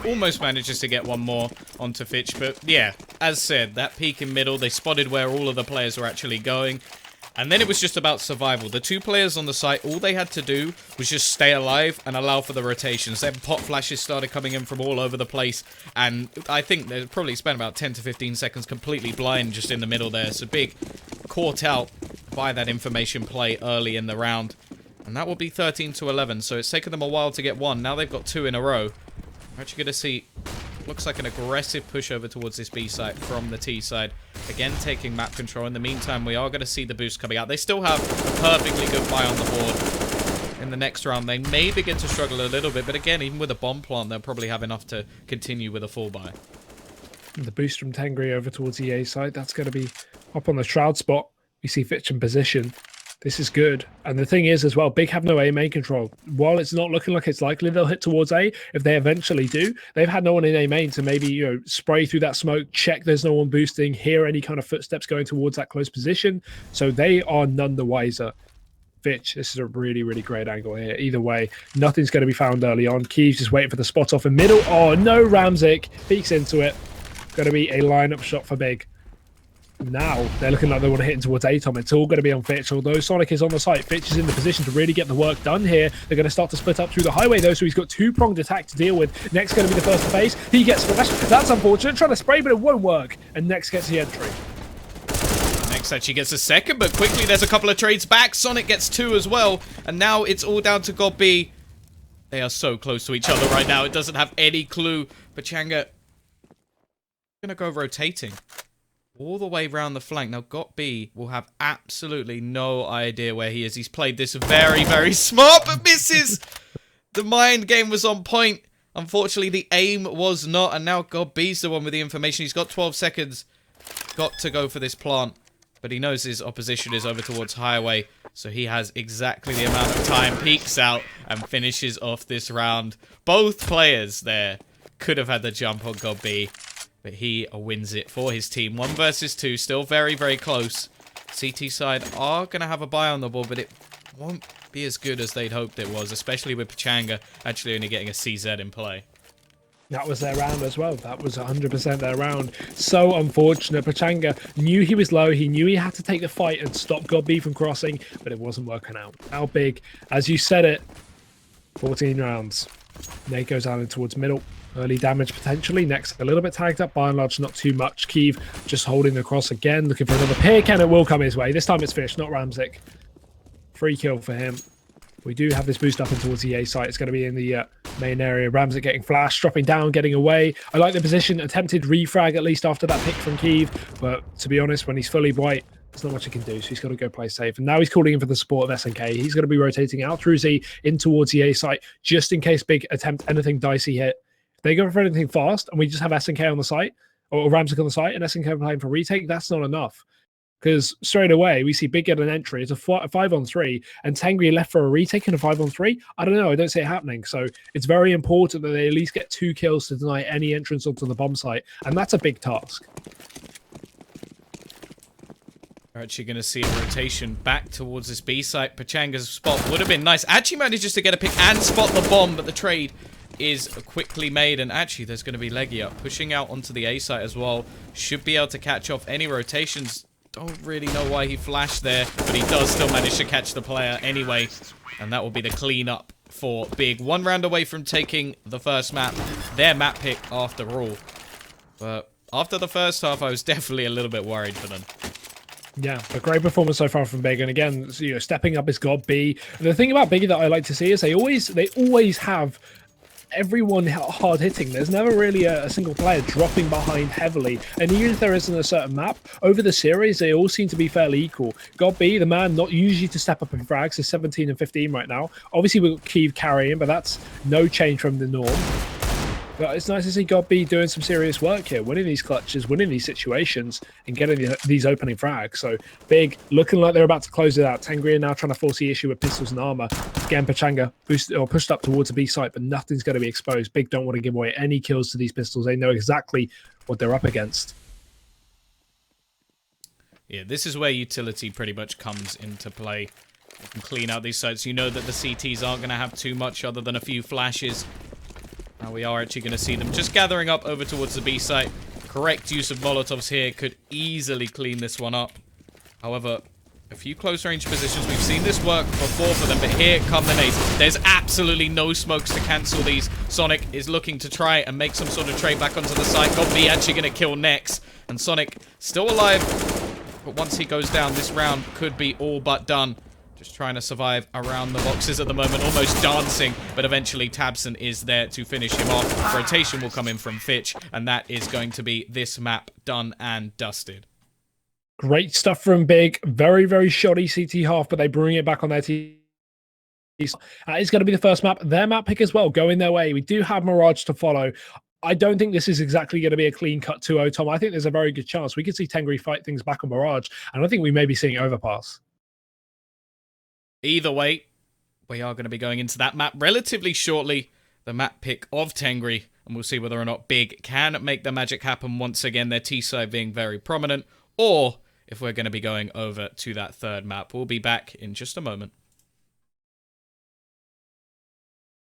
Almost manages to get one more onto Fitch, but yeah, as said, that peak in middle, they spotted where all of the players were actually going, and then it was just about survival. The 2 players on the site, all they had to do was just stay alive and allow for the rotations. Then pop flashes started coming in from all over the place, and I think they probably spent about 10 to 15 seconds completely blind just in the middle there. So Big caught out by that information play early in the round, and that will be 13-11, so it's taken them a while to get 1. Now they've got 2 in a row. We're actually going to see, looks like an aggressive push over towards this B site from the T side. Again, taking map control. In the meantime, we are going to see the boost coming out. They still have a perfectly good buy on the board. In the next round, they may begin to struggle a little bit, but again, even with a bomb plant, they'll probably have enough to continue with a full buy. The boost from Tengri over towards the A side, that's going to be up on the Shroud spot. We see Fitch in position. This is good. And the thing is as well, Big have no A main control. While it's not looking like it's likely they'll hit towards A, if they eventually do, they've had no one in A main to maybe, you know, spray through that smoke, check there's no one boosting, hear any kind of footsteps going towards that close position. So they are none the wiser. Fitch, this is a really, really great angle here. Either way, nothing's going to be found early on. Keeves just waiting for the spot off in middle. Oh, no, Ramzik peeks into it. Going to be a lineup shot for Big. Now they're looking like they want to hit in towards Atom. It's all going to be on Fitch, although Sonic is on the site. Fitch is in the position to really get the work done here. They're going to start to split up through the highway though, so he's got 2-pronged attack to deal with. Next going to be the first to face. He gets flashed. That's unfortunate. Trying to spray, but it won't work. And Next gets the entry. Next actually gets a second, but quickly there's a couple of trades back. Sonic gets 2 as well, and now it's all down to God B. They are so close to each other right now. It doesn't have any clue. Pachanga going to go rotating all the way around the flank. Now, Got B will have absolutely no idea where he is. He's played this very, very smart, but misses. The mind game was on point. Unfortunately, the aim was not, and now God B's the one with the information. He's got 12 seconds. Got to go for this plant, but he knows his opposition is over towards highway, so he has exactly the amount of time. Peeks out and finishes off this round. Both players there could have had the jump on God B, but he wins it for his team. 1 versus 2, still very, very close. CT side are going to have a buy on the board, but it won't be as good as they'd hoped it was, especially with Pachanga actually only getting a CZ in play. That was their round as well. That was 100% their round. So unfortunate. Pachanga knew he was low. He knew he had to take the fight and stop God B from crossing, but it wasn't working out. Now Big, as you said it, 14 rounds. Nate goes out in towards middle. Early damage potentially. Next, a little bit tagged up. By and large, not too much. Keeve just holding the cross again, looking for another pick, and it will come his way. This time it's Fish, not Ramzik. Free kill for him. We do have this boost up in towards the A site. It's going to be in the main area. Ramzik getting flashed, dropping down, getting away. I like the position. Attempted refrag at least after that pick from Keeve. But to be honest, when he's fully white, There's not much he can do, so he's got to go play safe. And now he's calling in for the support of SNK. He's going to be rotating out through Z in towards the A site, just in case Big attempt anything dicey here. If they go for anything fast, and we just have SNK on the site, or Ramsek on the site, and SNK playing for retake, that's not enough. Because straight away, we see Big get an entry. It's a 5-on-3, and Tengri left for a retake and a 5-on-3. I don't know. I don't see it happening. So it's very important that they at least get 2 kills to deny any entrance onto the bomb site. And that's a big task. We're actually going to see a rotation back towards this B site. Pachanga's spot would have been nice. Actually manages to get a pick and spot the bomb, but the trade is quickly made. And actually, there's going to be Legia pushing out onto the A site as well. Should be able to catch off any rotations. Don't really know why he flashed there, but he does still manage to catch the player anyway. And that will be the cleanup for Big. 1 round away from taking the first map. Their map pick after all. But after the first half, I was definitely a little bit worried for them. Yeah, a great performance so far from Big, and again, stepping up is got B. The thing about Big that I like to see is they always have everyone hard hitting. There's never really a single player dropping behind heavily, and even if there isn't a certain map over the series, they all seem to be fairly equal. God B, the man not usually to step up in frags, is 17 and 15 right now. Obviously we've got Kiev carrying, but that's no change from the norm. But it's nice to see God B doing some serious work here, winning these clutches, winning these situations, and getting these opening frags. So Big looking like they're about to close it out. Tengri are now trying to force the issue with pistols and armor. Again, Pachanga pushed up towards the B site, but nothing's going to be exposed. Big don't want to give away any kills to these pistols. They know exactly what they're up against. Yeah, this is where utility pretty much comes into play. You can clean out these sites. You know that the CTs aren't going to have too much other than a few flashes. Now we are actually going to see them just gathering up over towards the B site. Correct use of Molotovs here could easily clean this one up. However, a few close range positions. We've seen this work before for them, but here come the nades. There's absolutely no smokes to cancel these. Sonic is looking to try and make some sort of trade back onto the site. Got B actually going to kill Nex. And Sonic still alive. But once he goes down, this round could be all but done. Just trying to survive around the boxes at the moment, almost dancing, but eventually Tabson is there to finish him off. Rotation will come in from Fitch, and that is going to be this map done and dusted. Great stuff from Big. Very, very shoddy CT half, but they bring it back on their team. It's going to be the first map. Their map pick as well, going their way. We do have Mirage to follow. I don't think this is exactly going to be a clean-cut 2-0, Tom. I think there's a very good chance we could see Tengri fight things back on Mirage, and I think we may be seeing Overpass. Either way, we are going to be going into that map relatively shortly. The map pick of Tengri, and we'll see whether or not Big can make the magic happen once again, their T-side being very prominent, or if we're going to be going over to that third map. We'll be back in just a moment.